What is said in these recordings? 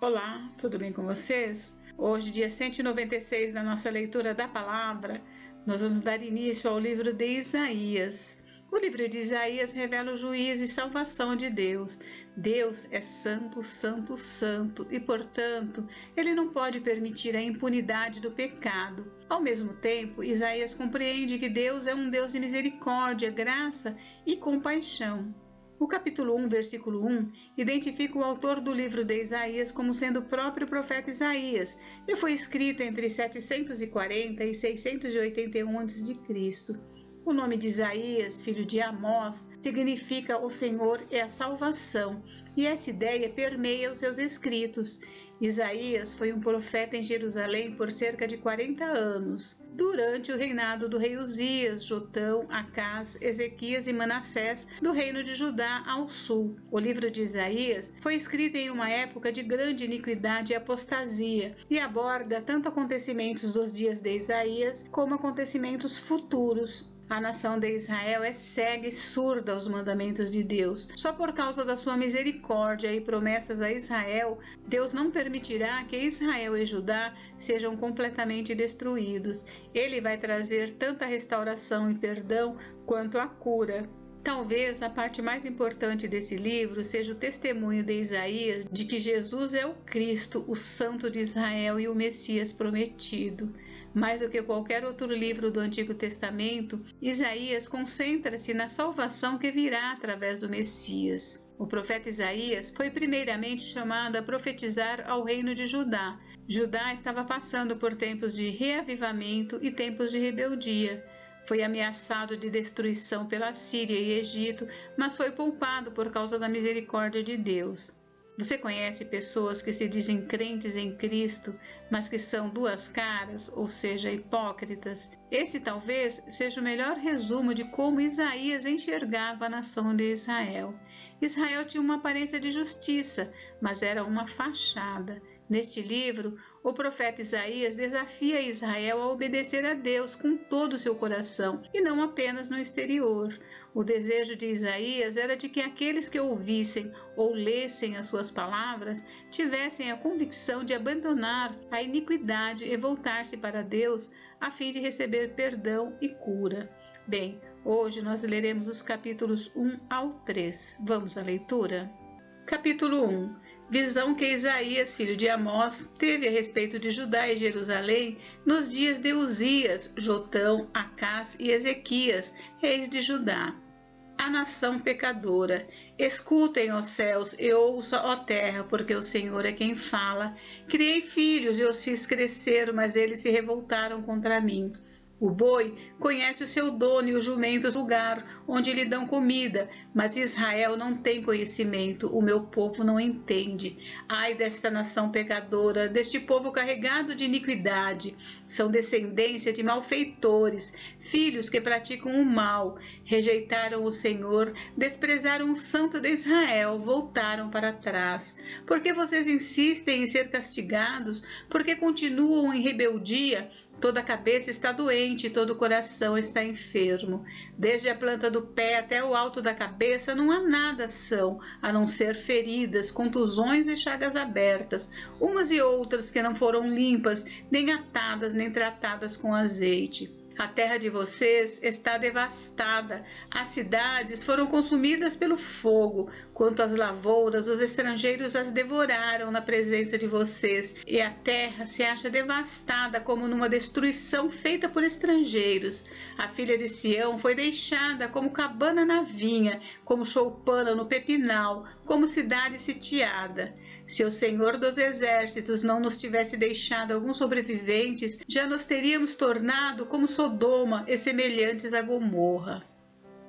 Olá, tudo bem com vocês? Hoje, dia 196 da nossa leitura da palavra, nós vamos dar início ao livro de Isaías. O livro de Isaías revela o juízo e salvação de Deus. Deus é santo, santo, santo e, portanto, ele não pode permitir a impunidade do pecado. Ao mesmo tempo, Isaías compreende que Deus é um Deus de misericórdia, graça e compaixão. O capítulo 1, versículo 1, identifica o autor do livro de Isaías como sendo o próprio profeta Isaías, e foi escrito entre 740 e 681 a.C. O nome de Isaías, filho de Amós, significa o Senhor é a salvação, e essa ideia permeia os seus escritos. Isaías foi um profeta em Jerusalém por cerca de 40 anos, durante o reinado do rei Uzias, Jotão, Acás, Ezequias e Manassés, do reino de Judá ao sul. O livro de Isaías foi escrito em uma época de grande iniquidade e apostasia, e aborda tanto acontecimentos dos dias de Isaías como acontecimentos futuros. A nação de Israel é cega e surda aos mandamentos de Deus. Só por causa da sua misericórdia e promessas a Israel, Deus não permitirá que Israel e Judá sejam completamente destruídos. Ele vai trazer tanta restauração e perdão quanto a cura. Talvez a parte mais importante desse livro seja o testemunho de Isaías de que Jesus é o Cristo, o Santo de Israel e o Messias prometido. Mais do que qualquer outro livro do Antigo Testamento, Isaías concentra-se na salvação que virá através do Messias. O profeta Isaías foi primeiramente chamado a profetizar ao reino de Judá. Judá estava passando por tempos de reavivamento e tempos de rebeldia. Foi ameaçado de destruição pela Síria e Egito, mas foi poupado por causa da misericórdia de Deus. Você conhece pessoas que se dizem crentes em Cristo, mas que são duas caras, ou seja, hipócritas? Esse talvez seja o melhor resumo de como Isaías enxergava a nação de Israel. Israel tinha uma aparência de justiça, mas era uma fachada. Neste livro, o profeta Isaías desafia Israel a obedecer a Deus com todo o seu coração, e não apenas no exterior. O desejo de Isaías era de que aqueles que ouvissem ou lessem as suas palavras tivessem a convicção de abandonar a iniquidade e voltar-se para Deus a fim de receber perdão e cura. Bem, hoje nós leremos os capítulos 1 ao 3. Vamos à leitura? Capítulo 1. Visão que Isaías, filho de Amós, teve a respeito de Judá e Jerusalém nos dias de Uzias, Jotão, Acás e Ezequias, reis de Judá. A nação pecadora, escutem, ó céus, e ouça, ó terra, porque o Senhor é quem fala. Criei filhos e os fiz crescer, mas eles se revoltaram contra mim. O boi conhece o seu dono e o jumento o lugar onde lhe dão comida, mas Israel não tem conhecimento, o meu povo não entende. Ai desta nação pecadora, deste povo carregado de iniquidade. São descendência de malfeitores, filhos que praticam o mal. Rejeitaram o Senhor, desprezaram o Santo de Israel, voltaram para trás. Por que vocês insistem em ser castigados? Por que continuam em rebeldia? Toda a cabeça está doente, todo o coração está enfermo. Desde a planta do pé até o alto da cabeça não há nada são, a não ser feridas, contusões e chagas abertas, umas e outras que não foram limpas, nem atadas, nem tratadas com azeite. A terra de vocês está devastada, as cidades foram consumidas pelo fogo. Quanto às lavouras, os estrangeiros as devoraram na presença de vocês, e a terra se acha devastada como numa destruição feita por estrangeiros. A filha de Sião foi deixada como cabana na vinha, como choupana no pepinal, como cidade sitiada. Se o Senhor dos Exércitos não nos tivesse deixado alguns sobreviventes, já nos teríamos tornado como Sodoma e semelhantes a Gomorra.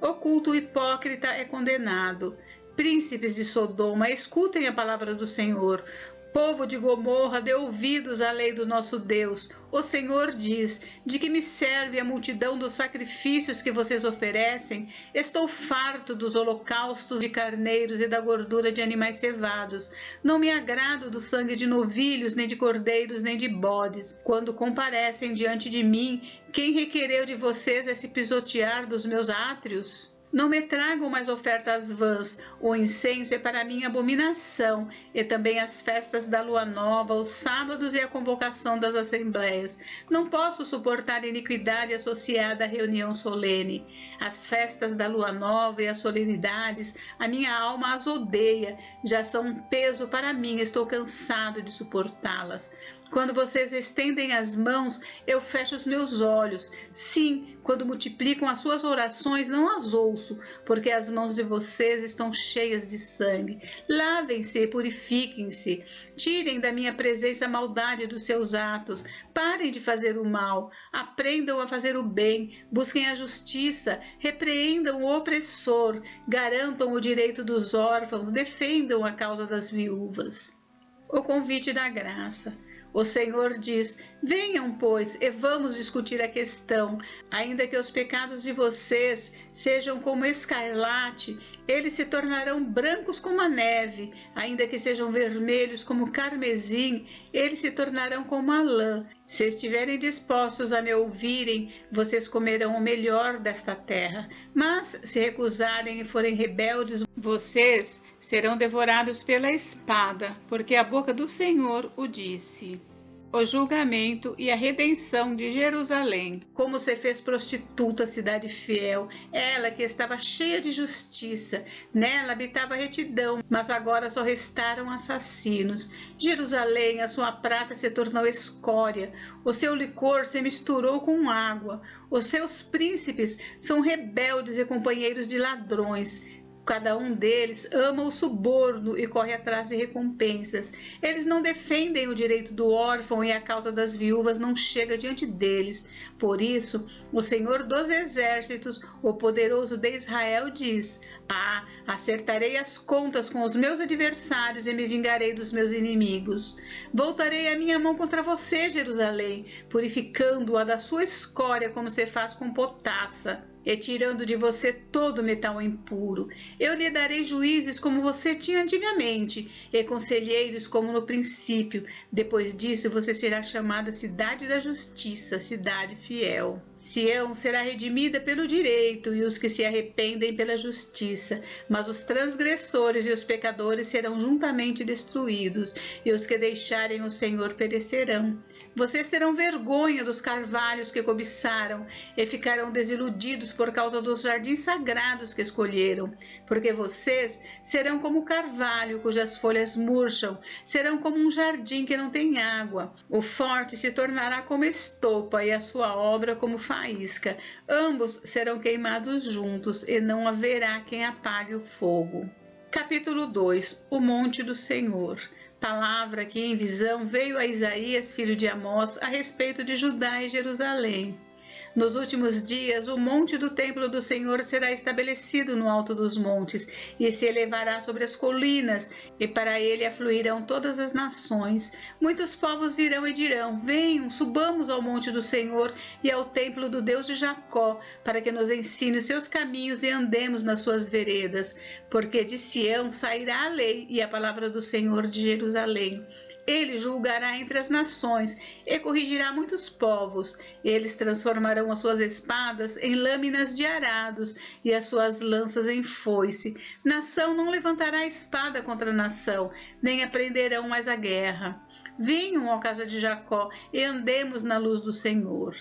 O culto hipócrita é condenado. Príncipes de Sodoma, escutem a palavra do Senhor. Povo de Gomorra, dê ouvidos à lei do nosso Deus. O Senhor diz: de que me serve a multidão dos sacrifícios que vocês oferecem? Estou farto dos holocaustos de carneiros e da gordura de animais cevados. Não me agrado do sangue de novilhos, nem de cordeiros, nem de bodes. Quando comparecem diante de mim, quem requereu de vocês esse pisotear dos meus átrios? Não me tragam mais ofertas vãs, o incenso é para mim abominação, e também as festas da lua nova, os sábados e a convocação das assembleias. Não posso suportar iniquidade associada à reunião solene. As festas da lua nova e as solenidades, a minha alma as odeia, já são um peso para mim, estou cansado de suportá-las. Quando vocês estendem as mãos, eu fecho os meus olhos. Sim, quando multiplicam as suas orações, não as ouço, porque as mãos de vocês estão cheias de sangue. Lavem-se e purifiquem-se. Tirem da minha presença a maldade dos seus atos. Parem de fazer o mal. Aprendam a fazer o bem. Busquem a justiça. Repreendam o opressor. Garantam o direito dos órfãos. Defendam a causa das viúvas. O convite da graça. O Senhor diz: venham, pois, e vamos discutir a questão. Ainda que os pecados de vocês sejam como escarlate, eles se tornarão brancos como a neve. Ainda que sejam vermelhos como carmesim, eles se tornarão como a lã. Se estiverem dispostos a me ouvirem, vocês comerão o melhor desta terra. Mas, se recusarem e forem rebeldes, vocês serão devorados pela espada, porque a boca do Senhor o disse. O julgamento e a redenção de Jerusalém. Como se fez prostituta a cidade fiel, ela que estava cheia de justiça, nela habitava retidão, mas agora só restaram assassinos. Jerusalém, a sua prata se tornou escória, o seu licor se misturou com água, os seus príncipes são rebeldes e companheiros de ladrões. Cada um deles ama o suborno e corre atrás de recompensas. Eles não defendem o direito do órfão e a causa das viúvas não chega diante deles. Por isso, o Senhor dos Exércitos, o poderoso de Israel, diz: acertarei as contas com os meus adversários e me vingarei dos meus inimigos. Voltarei a minha mão contra você, Jerusalém, purificando-a da sua escória como se faz com potassa, e tirando de você todo metal impuro. Eu lhe darei juízes como você tinha antigamente, e conselheiros como no princípio. Depois disso, você será chamada Cidade da Justiça, Cidade Fiel. Sião será redimida pelo direito e os que se arrependem pela justiça, mas os transgressores e os pecadores serão juntamente destruídos, e os que deixarem o Senhor perecerão. Vocês terão vergonha dos carvalhos que cobiçaram e ficarão desiludidos por causa dos jardins sagrados que escolheram, porque vocês serão como o carvalho cujas folhas murcham, serão como um jardim que não tem água. O forte se tornará como estopa e a sua obra como faísca. Ambos serão queimados juntos e não haverá quem apague o fogo. Capítulo 2. O Monte do Senhor. Palavra que em visão veio a Isaías, filho de Amós, a respeito de Judá e Jerusalém. Nos últimos dias, o monte do templo do Senhor será estabelecido no alto dos montes e se elevará sobre as colinas, e para ele afluirão todas as nações. Muitos povos virão e dirão: venham, subamos ao monte do Senhor e ao templo do Deus de Jacó, para que nos ensine os seus caminhos e andemos nas suas veredas. Porque de Sião sairá a lei e a palavra do Senhor de Jerusalém. Ele julgará entre as nações e corrigirá muitos povos. Eles transformarão as suas espadas em lâminas de arados e as suas lanças em foice. Nação não levantará espada contra nação, nem aprenderão mais a guerra. Venham, ó casa de Jacó, e andemos na luz do Senhor.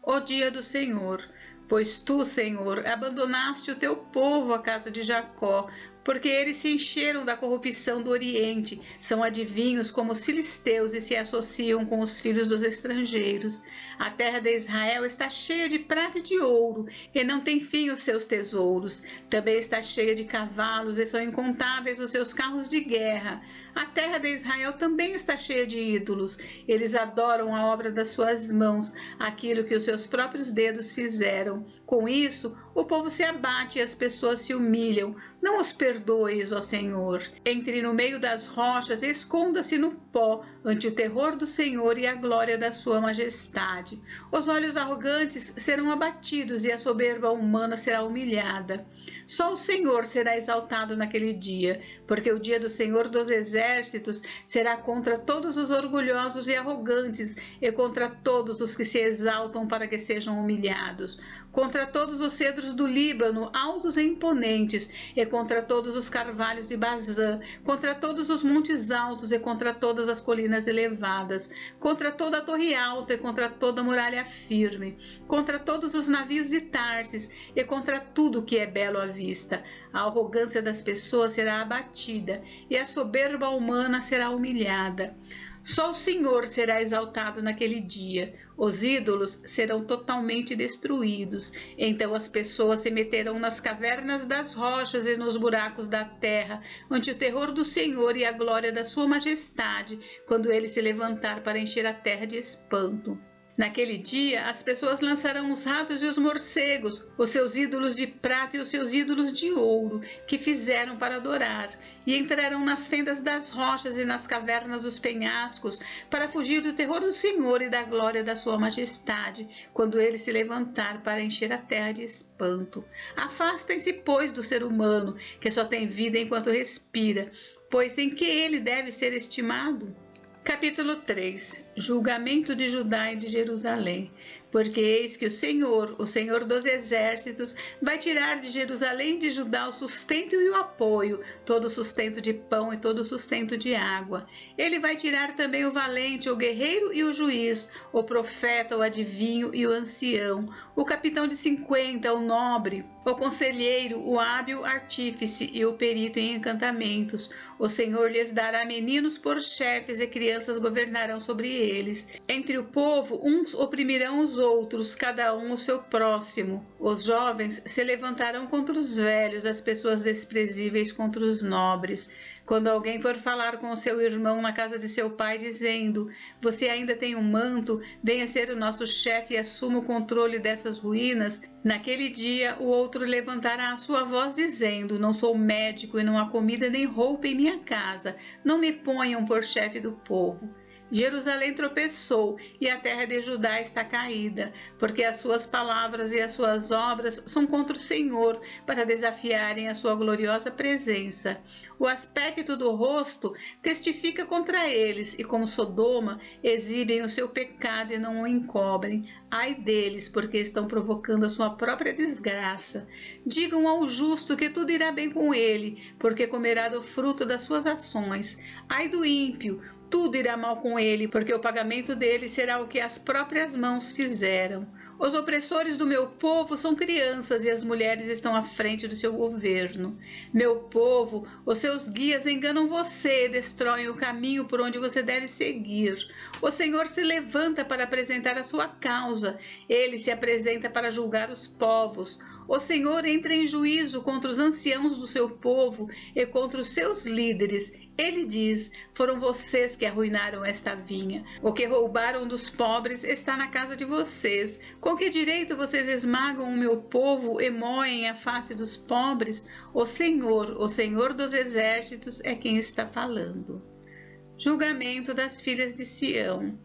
O dia do Senhor. Pois tu, Senhor, abandonaste o teu povo, a casa de Jacó, porque eles se encheram da corrupção do Oriente, são adivinhos como os filisteus e se associam com os filhos dos estrangeiros. A terra de Israel está cheia de prata e de ouro, e não tem fim os seus tesouros. Também está cheia de cavalos, e são incontáveis os seus carros de guerra. A terra de Israel também está cheia de ídolos. Eles adoram a obra das suas mãos, aquilo que os seus próprios dedos fizeram. Com isso, o povo se abate e as pessoas se humilham. Não os perdoes, ó Senhor. Entre no meio das rochas e esconda-se no pó, ante o terror do Senhor e a glória da sua majestade. Os olhos arrogantes serão abatidos e a soberba humana será humilhada. Só o Senhor será exaltado naquele dia, porque o dia do Senhor dos Exércitos será contra todos os orgulhosos e arrogantes e contra todos os que se exaltam para que sejam humilhados, contra todos os cedros do Líbano, altos e imponentes, e contra todos os carvalhos de Bazã, contra todos os montes altos e contra todas as colinas elevadas, contra toda a torre alta e contra toda a muralha firme, contra todos os navios de Tarsis e contra tudo que é belo à vista. A arrogância das pessoas será abatida e a soberba humana será humilhada. Só o Senhor será exaltado naquele dia. Os ídolos serão totalmente destruídos. Então as pessoas se meterão nas cavernas das rochas e nos buracos da terra, ante o terror do Senhor e a glória da sua majestade, quando ele se levantar para encher a terra de espanto. Naquele dia, as pessoas lançarão os ratos e os morcegos, os seus ídolos de prata e os seus ídolos de ouro, que fizeram para adorar, e entrarão nas fendas das rochas e nas cavernas dos penhascos, para fugir do terror do Senhor e da glória da sua majestade, quando ele se levantar para encher a terra de espanto. Afastem-se, pois, do ser humano, que só tem vida enquanto respira, pois em que ele deve ser estimado? Capítulo 3. Julgamento de Judá e de Jerusalém. Porque eis que o Senhor dos Exércitos, vai tirar de Jerusalém e de Judá o sustento e o apoio, todo o sustento de pão e todo o sustento de água. Ele vai tirar também o valente, o guerreiro e o juiz, o profeta, o adivinho e o ancião, o capitão de 50, o nobre, o conselheiro, o hábil artífice e o perito em encantamentos. O Senhor lhes dará meninos por chefes e crianças governarão sobre eles. Entre o povo, uns oprimirão os outros, cada um o seu próximo. Os jovens se levantarão contra os velhos, as pessoas desprezíveis contra os nobres. Quando alguém for falar com o seu irmão na casa de seu pai, dizendo: você ainda tem um manto, venha ser o nosso chefe e assuma o controle dessas ruínas, naquele dia o outro levantará a sua voz dizendo: não sou médico e não há comida nem roupa em minha casa, não me ponham por chefe do povo. Jerusalém tropeçou e a terra de Judá está caída, porque as suas palavras e as suas obras são contra o Senhor, para desafiarem a sua gloriosa presença. O aspecto do rosto testifica contra eles, e como Sodoma, exibem o seu pecado e não o encobrem. Ai deles, porque estão provocando a sua própria desgraça. Digam ao justo que tudo irá bem com ele, porque comerá do fruto das suas ações. Ai do ímpio, tudo irá mal com ele, porque o pagamento dele será o que as próprias mãos fizeram. Os opressores do meu povo são crianças e as mulheres estão à frente do seu governo. Meu povo, os seus guias enganam você e destroem o caminho por onde você deve seguir. O Senhor se levanta para apresentar a sua causa. Ele se apresenta para julgar os povos. O Senhor entra em juízo contra os anciãos do seu povo e contra os seus líderes. Ele diz: foram vocês que arruinaram esta vinha. O que roubaram dos pobres está na casa de vocês. Com que direito vocês esmagam o meu povo e moem a face dos pobres? O Senhor dos Exércitos é quem está falando. Julgamento das filhas de Sião.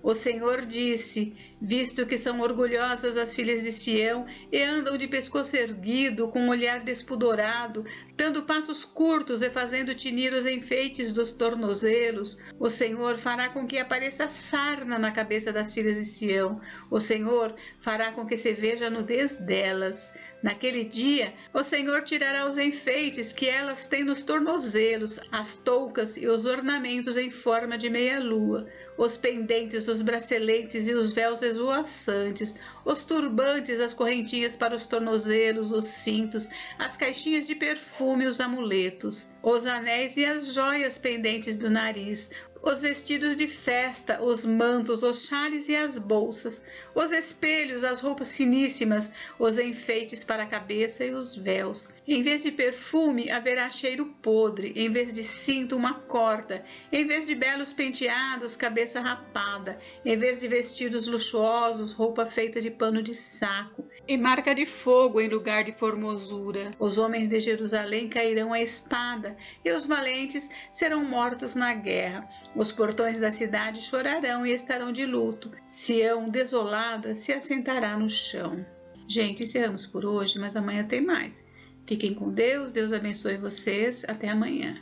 O Senhor disse: visto que são orgulhosas as filhas de Sião e andam de pescoço erguido, com um olhar despudorado, dando passos curtos e fazendo tinir os enfeites dos tornozelos, o Senhor fará com que apareça sarna na cabeça das filhas de Sião. O Senhor fará com que se veja a nudez delas. Naquele dia, o Senhor tirará os enfeites que elas têm nos tornozelos, as toucas e os ornamentos em forma de meia-lua, os pendentes, os braceletes e os véus esvoaçantes, os turbantes, as correntinhas para os tornozelos, os cintos, as caixinhas de perfume e os amuletos, os anéis e as joias pendentes do nariz, os vestidos de festa, os mantos, os xales e as bolsas, os espelhos, as roupas finíssimas, os enfeites para a cabeça e os véus. Em vez de perfume, haverá cheiro podre, em vez de cinto, uma corda, em vez de belos penteados, cabeça rapada, em vez de vestidos luxuosos, roupa feita de pano de saco, e marca de fogo em lugar de formosura. Os homens de Jerusalém cairão à espada, e os valentes serão mortos na guerra. Os portões da cidade chorarão e estarão de luto. Sião, desolada, se assentará no chão. Gente, encerramos por hoje, mas amanhã tem mais. Fiquem com Deus, Deus abençoe vocês. Até amanhã.